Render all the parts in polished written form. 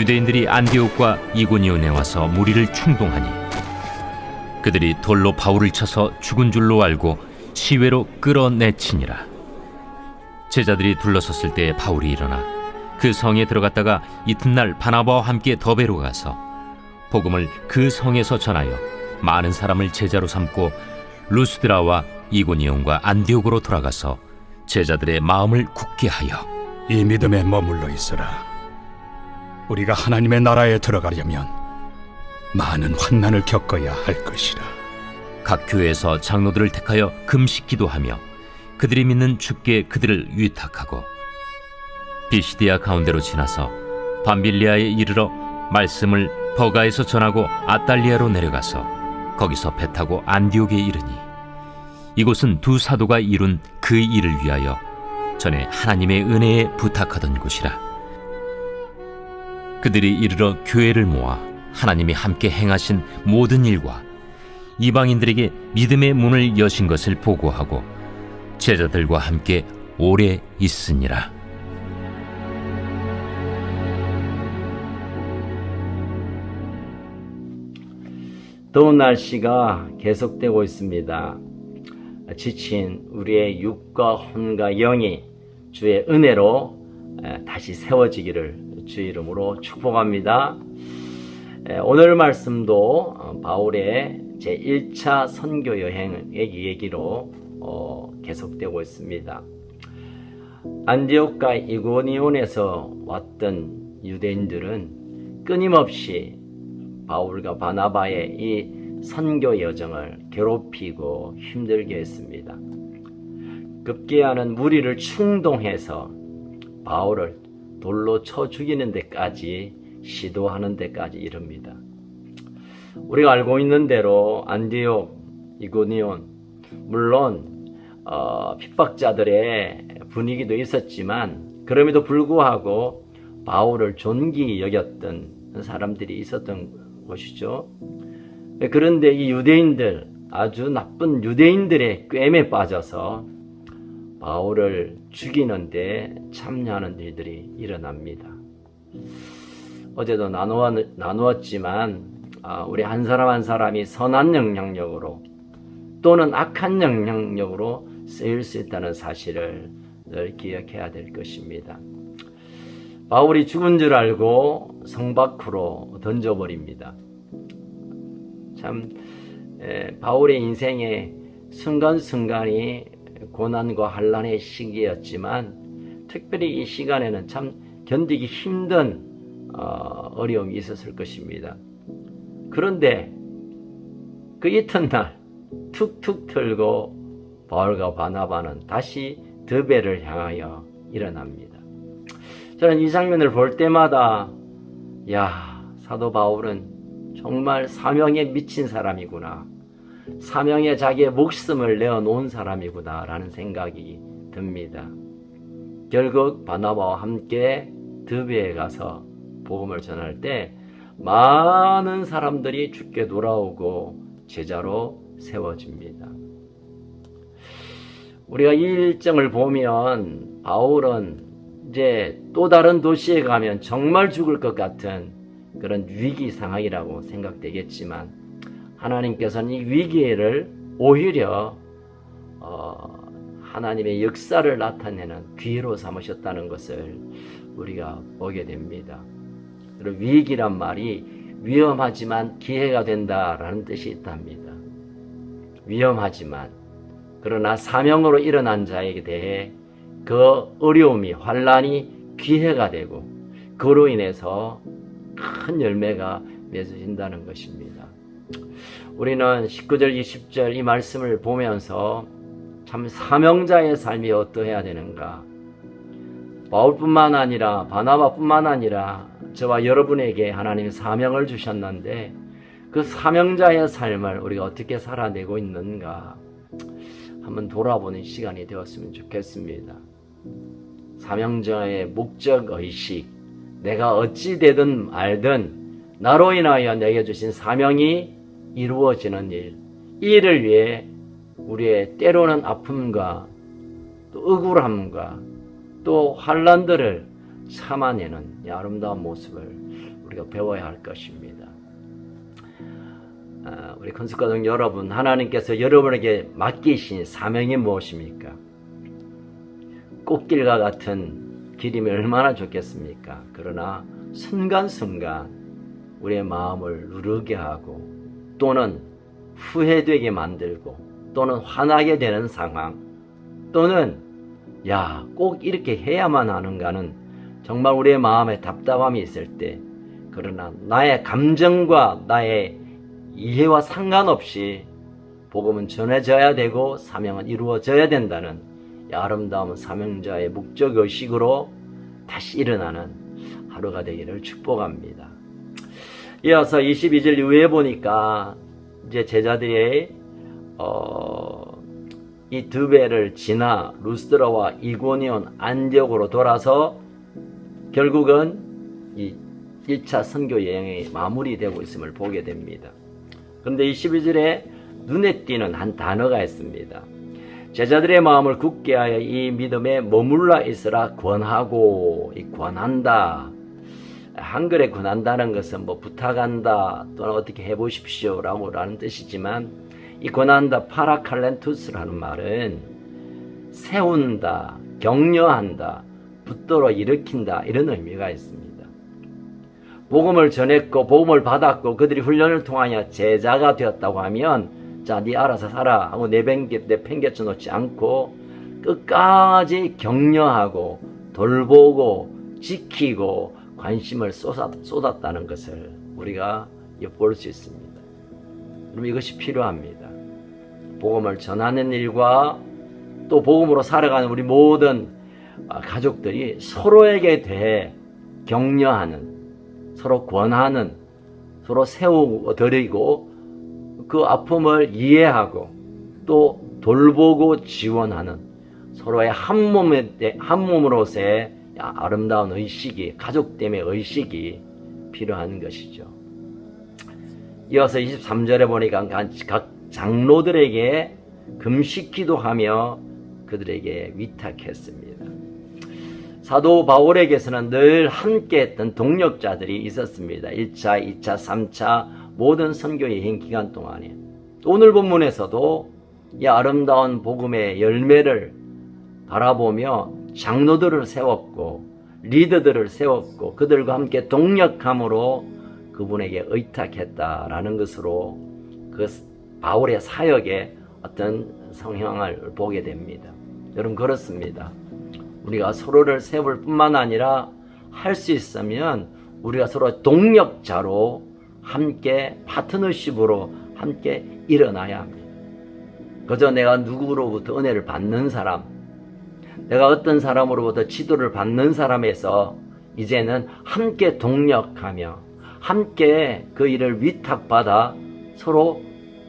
유대인들이 안디옥과 이고니온에 와서 무리를 충동하니 그들이 돌로 바울을 쳐서 죽은 줄로 알고 시외로 끌어내치니라. 제자들이 둘러섰을 때 바울이 일어나 그 성에 들어갔다가 이튿날 바나바와 함께 더베로 가서 복음을 그 성에서 전하여 많은 사람을 제자로 삼고 루스드라와 이고니온과 안디옥으로 돌아가서 제자들의 마음을 굳게 하여 이 믿음에 머물러 있으라. 우리가 하나님의 나라에 들어가려면 많은 환난을 겪어야 할 것이라. 각 교회에서 장로들을 택하여 금식기도 하며 그들이 믿는 주께 그들을 위탁하고 비시디아 가운데로 지나서 밤빌리아에 이르러 말씀을 버가에서 전하고 아달리아로 내려가서 거기서 배 타고 안디옥에 이르니 이곳은 두 사도가 이룬 그 일을 위하여 전에 하나님의 은혜에 부탁하던 곳이라. 그들이 이르러 교회를 모아 하나님이 함께 행하신 모든 일과 이방인들에게 믿음의 문을 여신 것을 보고하고 제자들과 함께 오래 있으니라. 더운 날씨가 계속되고 있습니다. 지친 우리의 육과 혼과 영이 주의 은혜로 다시 세워지기를 주의 이름으로 축복합니다. 오늘 말씀도 바울의 제1차 선교 여행 얘기로 계속되고 있습니다. 안디옥과 이고니온에서 왔던 유대인들은 끊임없이 바울과 바나바의 이 선교 여정을 괴롭히고 힘들게 했습니다. 급기야는 무리를 충동해서 바울을 돌로 쳐 죽이는 데까지 시도하는 데까지 이릅니다. 우리가 알고 있는 대로 안디옥, 이고니온 물론 핍박자들의 분위기도 있었지만 그럼에도 불구하고 바울을 존귀히 여겼던 사람들이 있었던 곳이죠. 그런데 이 유대인들, 아주 나쁜 유대인들의 꿰매 빠져서 바울을 죽이는데 참여하는 일들이 일어납니다. 어제도 나누었지만 우리 한 사람 한 사람이 선한 영향력으로 또는 악한 영향력으로 쓰일 수 있다는 사실을 늘 기억해야 될 것입니다. 바울이 죽은 줄 알고 성 밖으로 던져버립니다. 참 바울의 인생의 순간순간이 고난과 환난의 시기였지만 특별히 이 시간에는 참 견디기 힘든 어려움이 있었을 것입니다. 그런데 그 이튿날 툭툭 틀고 바울과 바나바는 다시 드베를 향하여 일어납니다. 저는 이 장면을 볼 때마다 사도 바울은 정말 사명에 미친 사람이구나, 사명에 자기의 목숨을 내어놓은 사람이구나 라는 생각이 듭니다. 결국 바나바와 함께 드베에 가서 복음을 전할 때 많은 사람들이 주께 돌아오고 제자로 세워집니다. 우리가 이 일정을 보면 바울은 이제 또 다른 도시에 가면 정말 죽을 것 같은 그런 위기 상황이라고 생각되겠지만 하나님께서는 이 위기를 오히려 하나님의 역사를 나타내는 기회로 삼으셨다는 것을 우리가 보게 됩니다. 그리고 위기란 말이 위험하지만 기회가 된다라는 뜻이 있답니다. 위험하지만 그러나 사명으로 일어난 자에게 대해 그 어려움이 환난이 기회가 되고 그로 인해서 큰 열매가 맺어진다는 것입니다. 우리는 19절 20절 이 말씀을 보면서 참 사명자의 삶이 어떠해야 되는가, 바울뿐만 아니라 바나바뿐만 아니라 저와 여러분에게 하나님이 사명을 주셨는데 그 사명자의 삶을 우리가 어떻게 살아내고 있는가 한번 돌아보는 시간이 되었으면 좋겠습니다. 사명자의 목적의식, 내가 어찌 되든 말든 나로 인하여 내게 주신 사명이 이루어지는 일, 이 일을 위해 우리의 때로는 아픔과 또 억울함과 또 환난들을 참아내는 이 아름다운 모습을 우리가 배워야 할 것입니다. 우리 건축가족 여러분, 하나님께서 여러분에게 맡기신 사명이 무엇입니까? 꽃길과 같은 길이면 얼마나 좋겠습니까? 그러나 순간순간 우리의 마음을 누르게 하고 또는 후회되게 만들고 또는 화나게 되는 상황 또는 야, 꼭 이렇게 해야만 하는가는 정말 우리의 마음에 답답함이 있을 때 그러나 나의 감정과 나의 이해와 상관없이 복음은 전해져야 되고 사명은 이루어져야 된다는 이 아름다운 사명자의 목적의식으로 다시 일어나는 하루가 되기를 축복합니다. 이어서 22절 이후에 보니까 이제 제자들이 이 드베를 지나 루스드라와 이고니온 안디옥으로 돌아서 결국은 이 1차 선교 여행이 마무리되고 있음을 보게 됩니다. 그런데 22절에 눈에 띄는 한 단어가 있습니다. 제자들의 마음을 굳게 하여 이 믿음에 머물러 있으라 권하고, 이 권한다. 한글에 권한다는 것은 뭐 부탁한다 또는 어떻게 해보십시오 라는 뜻이지만 이 권한다 파라칼렌투스라는 말은 세운다, 격려한다, 붙들어 일으킨다 이런 의미가 있습니다. 복음을 전했고 복음을 받았고 그들이 훈련을 통하여 제자가 되었다고 하면 자, 네 알아서 살아 하고 내팽개쳐 놓지 않고 끝까지 격려하고 돌보고 지키고 관심을 쏟았다는 것을 우리가 엿볼 수 있습니다. 그럼 이것이 필요합니다. 복음을 전하는 일과 또 복음으로 살아가는 우리 모든 가족들이 서로에게 대해 격려하는, 서로 권하는, 서로 세워드리고 그 아픔을 이해하고 또 돌보고 지원하는 서로의 한 몸으로서의 아름다운 의식이, 가족됨의 의식이 필요한 것이죠. 이어서 23절에 보니까 각 장로들에게 금식 기도하며 그들에게 위탁했습니다. 사도 바울에게서는 늘 함께 했던 동력자들이 있었습니다. 1차, 2차, 3차 모든 선교 여행 기간 동안에 오늘 본문에서도 이 아름다운 복음의 열매를 바라보며 장로들을 세웠고 리더들을 세웠고 그들과 함께 동력함으로 그분에게 의탁했다라는 것으로 그 바울의 사역의 어떤 성향을 보게 됩니다. 여러분 그렇습니다. 우리가 서로를 세울 뿐만 아니라 할 수 있으면 우리가 서로 동력자로 함께 파트너십으로 함께 일어나야 합니다. 그저 내가 누구로부터 은혜를 받는 사람, 내가 어떤 사람으로부터 지도를 받는 사람에서 이제는 함께 동력하며 함께 그 일을 위탁받아 서로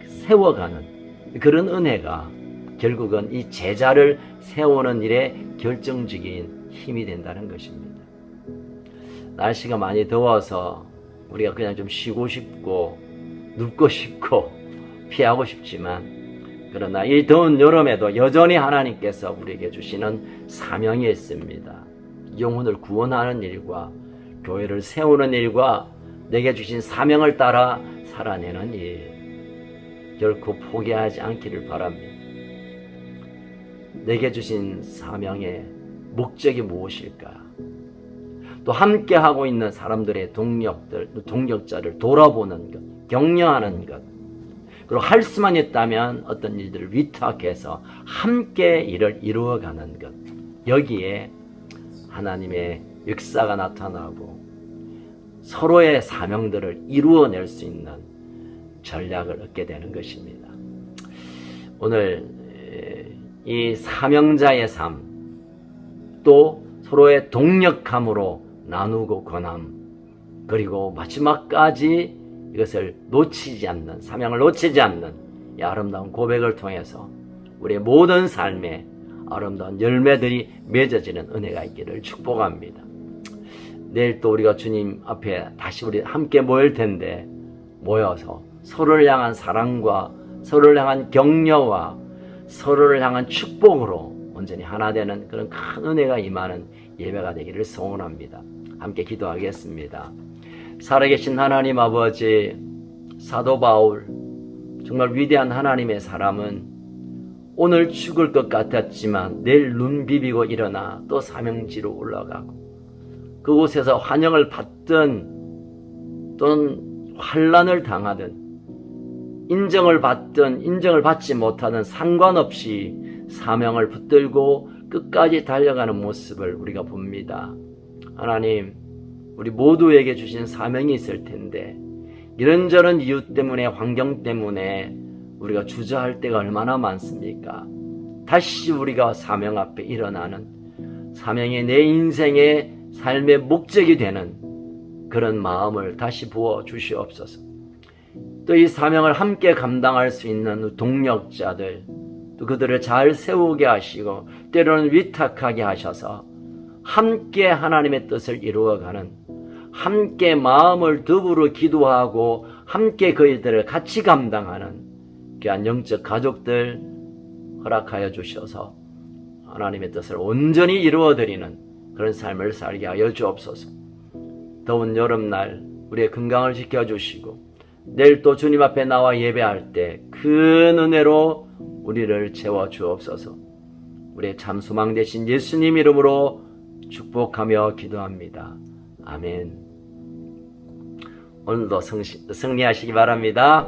세워가는 그런 은혜가 결국은 이 제자를 세우는 일에 결정적인 힘이 된다는 것입니다. 날씨가 많이 더워서 우리가 그냥 좀 쉬고 싶고 눕고 싶고 피하고 싶지만 그러나 이 더운 여름에도 여전히 하나님께서 우리에게 주시는 사명이 있습니다. 영혼을 구원하는 일과 교회를 세우는 일과 내게 주신 사명을 따라 살아내는 일 결코 포기하지 않기를 바랍니다. 내게 주신 사명의 목적이 무엇일까? 또 함께하고 있는 사람들의 동력자를 돌아보는 것, 격려하는 것, 그리고 할 수만 있다면 어떤 일들을 위탁해서 함께 일을 이루어가는 것, 여기에 하나님의 역사가 나타나고 서로의 사명들을 이루어낼 수 있는 전략을 얻게 되는 것입니다. 오늘 이 사명자의 삶, 또 서로의 동력함으로 나누고 권함, 그리고 마지막까지 이것을 놓치지 않는, 사명을 놓치지 않는 이 아름다운 고백을 통해서 우리의 모든 삶에 아름다운 열매들이 맺어지는 은혜가 있기를 축복합니다. 내일 또 우리가 주님 앞에 다시 우리 함께 모일 텐데 모여서 서로를 향한 사랑과 서로를 향한 격려와 서로를 향한 축복으로 온전히 하나 되는 그런 큰 은혜가 임하는 예배가 되기를 소원합니다. 함께 기도하겠습니다. 살아계신 하나님 아버지, 사도 바울, 정말 위대한 하나님의 사람은 오늘 죽을 것 같았지만 내일 눈 비비고 일어나 또 사명지로 올라가고, 그곳에서 환영을 받든 또는 환난을 당하든 인정을 받든 인정을 받지 못하든 상관없이 사명을 붙들고 끝까지 달려가는 모습을 우리가 봅니다. 하나님, 우리 모두에게 주신 사명이 있을 텐데 이런저런 이유 때문에, 환경 때문에 우리가 주저할 때가 얼마나 많습니까? 다시 우리가 사명 앞에 일어나는, 사명이 내 인생의 삶의 목적이 되는 그런 마음을 다시 부어 주시옵소서. 또 이 사명을 함께 감당할 수 있는 동력자들, 또 그들을 잘 세우게 하시고 때로는 위탁하게 하셔서 함께 하나님의 뜻을 이루어가는, 함께 마음을 더불어 기도하고 함께 그 일들을 같이 감당하는 귀한 영적 가족들 허락하여 주셔서 하나님의 뜻을 온전히 이루어드리는 그런 삶을 살게 하여 주옵소서. 더운 여름날 우리의 건강을 지켜주시고 내일 또 주님 앞에 나와 예배할 때 큰 은혜로 우리를 채워 주옵소서. 우리의 참 소망 되신 예수님 이름으로 축복하며 기도합니다. 아멘. 오늘도 승리하시기 바랍니다.